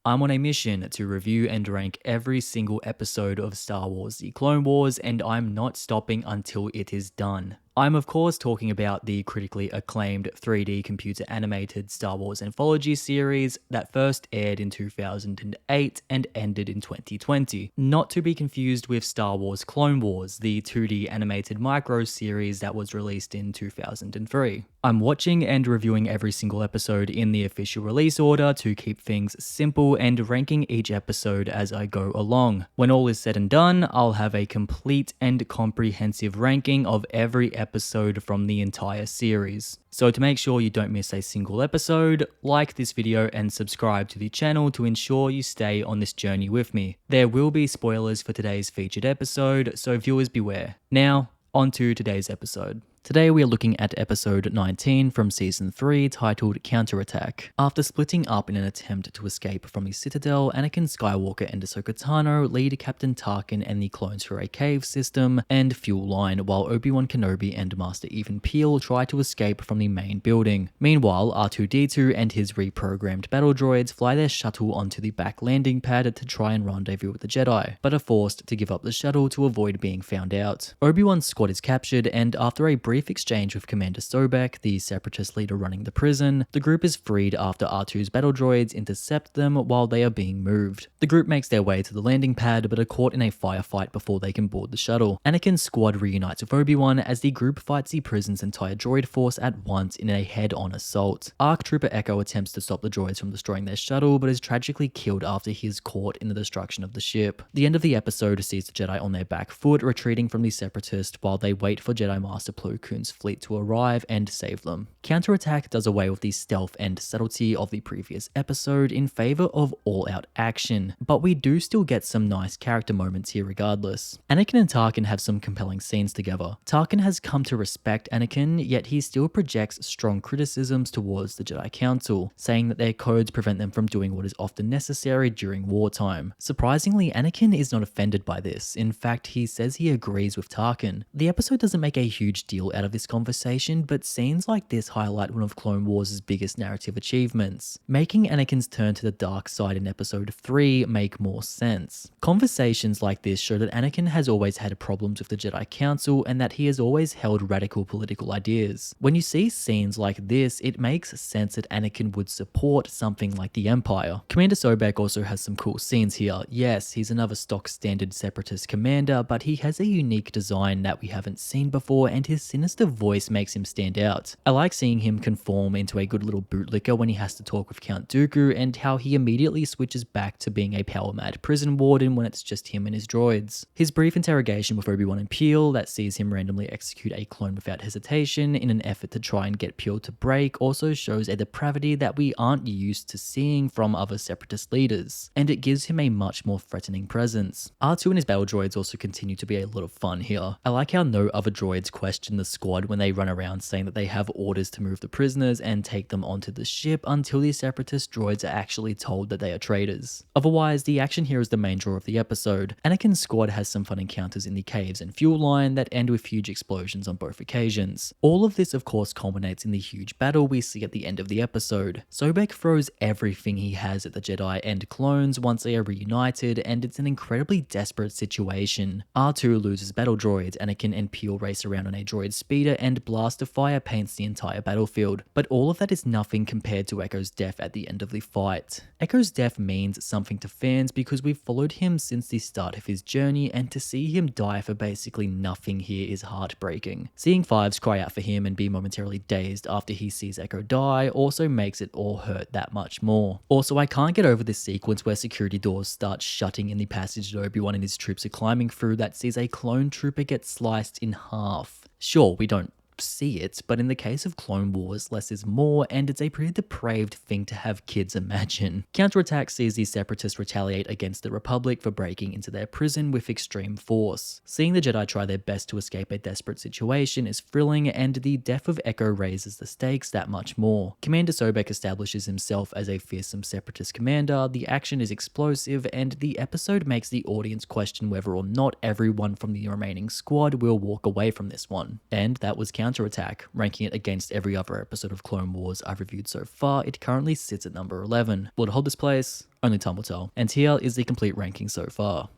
I'm on a mission to review and rank every single episode of Star Wars: The Clone Wars, and I'm not stopping until it is done. I'm of course talking about the critically acclaimed 3D computer animated Star Wars anthology series that first aired in 2008 and ended in 2020. Not to be confused with Star Wars Clone Wars, the 2D animated micro series that was released in 2003. I'm watching and reviewing every single episode in the official release order to keep things simple and ranking each episode as I go along. When all is said and done, I'll have a complete and comprehensive ranking of every episode from the entire series. So to make sure you don't miss a single episode, like this video and subscribe to the channel to ensure you stay on this journey with me. There will be spoilers for today's featured episode, so viewers beware. Now, on to today's episode. Today we are looking at episode 19 from season 3 titled Counterattack. After splitting up in an attempt to escape from the Citadel, Anakin Skywalker and Ahsoka Tano lead Captain Tarkin and the clones through a cave system and fuel line, while Obi-Wan Kenobi and Master Even Peel try to escape from the main building. Meanwhile, R2-D2 and his reprogrammed battle droids fly their shuttle onto the back landing pad to try and rendezvous with the Jedi, but are forced to give up the shuttle to avoid being found out. Obi-Wan's squad is captured, and after a brief exchange with Commander Sobek, the separatist leader running the prison, the group is freed after R2's battle droids intercept them while they are being moved. The group makes their way to the landing pad but are caught in a firefight before they can board the shuttle. Anakin's squad reunites with Obi-Wan as the group fights the prison's entire droid force at once in a head-on assault. ARC Trooper Echo attempts to stop the droids from destroying their shuttle but is tragically killed after he is caught in the destruction of the ship. The end of the episode sees the Jedi on their back foot retreating from the separatist while they wait for Jedi Master Plo Koon's fleet to arrive and save them. Counterattack does away with the stealth and subtlety of the previous episode in favor of all-out action, but we do still get some nice character moments here regardless. Anakin and Tarkin have some compelling scenes together. Tarkin has come to respect Anakin, yet he still projects strong criticisms towards the Jedi Council, saying that their codes prevent them from doing what is often necessary during wartime. Surprisingly, Anakin is not offended by this. In fact, he says he agrees with Tarkin. The episode doesn't make a huge deal out of this conversation, but scenes like this highlight one of Clone Wars' biggest narrative achievements. Making Anakin's turn to the dark side in episode 3 make more sense. Conversations like this show that Anakin has always had problems with the Jedi Council and that he has always held radical political ideas. When you see scenes like this, it makes sense that Anakin would support something like the Empire. Commander Sobek also has some cool scenes here. Yes, he's another stock standard separatist commander, but he has a unique design that we haven't seen before, and his sinister voice makes him stand out. I like seeing him conform into a good little bootlicker when he has to talk with Count Dooku, and how he immediately switches back to being a power-mad prison warden when it's just him and his droids. His brief interrogation with Obi-Wan and Peel that sees him randomly execute a clone without hesitation in an effort to try and get Peel to break also shows a depravity that we aren't used to seeing from other separatist leaders, and it gives him a much more threatening presence. R2 and his battle droids also continue to be a lot of fun here. I like how no other droids question the squad when they run around saying that they have orders to move the prisoners and take them onto the ship until the separatist droids are actually told that they are traitors. Otherwise, the action here is the main draw of the episode. Anakin's squad has some fun encounters in the caves and fuel line that end with huge explosions on both occasions. All of this of course culminates in the huge battle we see at the end of the episode. Sobek throws everything he has at the Jedi and clones once they are reunited, and it's an incredibly desperate situation. R2 loses battle droids, Anakin and Peel race around on a droid speeder, and blast of fire paints the entire battlefield. But all of that is nothing compared to Echo's death at the end of the fight. Echo's death means something to fans because we've followed him since the start of his journey, and to see him die for basically nothing here is heartbreaking. Seeing Fives cry out for him and be momentarily dazed after he sees Echo die also makes it all hurt that much more. Also, I can't get over this sequence where security doors start shutting in the passage that Obi-Wan and his troops are climbing through that sees a clone trooper get sliced in half. Sure, we don't see it, but in the case of Clone Wars, less is more, and it's a pretty depraved thing to have kids imagine. Counterattack sees the Separatists retaliate against the Republic for breaking into their prison with extreme force. Seeing the Jedi try their best to escape a desperate situation is thrilling, and the death of Echo raises the stakes that much more. Commander Sobek establishes himself as a fearsome Separatist commander, the action is explosive, and the episode makes the audience question whether or not everyone from the remaining squad will walk away from this one. And that was Counterattack. Counterattack, ranking it against every other episode of Clone Wars I've reviewed so far. It currently sits at number 11. Will it hold this place? Only time will tell. And here is the complete ranking so far.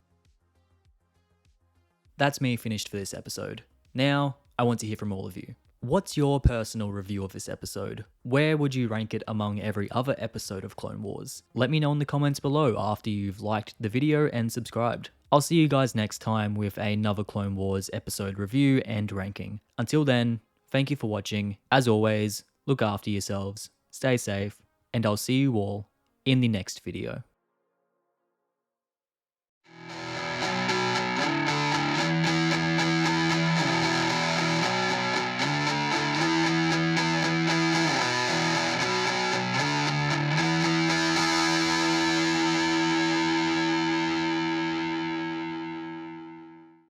That's me finished for this episode. Now, I want to hear from all of you. What's your personal review of this episode? Where would you rank it among every other episode of Clone Wars? Let me know in the comments below after you've liked the video and subscribed. I'll see you guys next time with another Clone Wars episode review and ranking. Until then, thank you for watching. As always, look after yourselves, stay safe, and I'll see you all in the next video.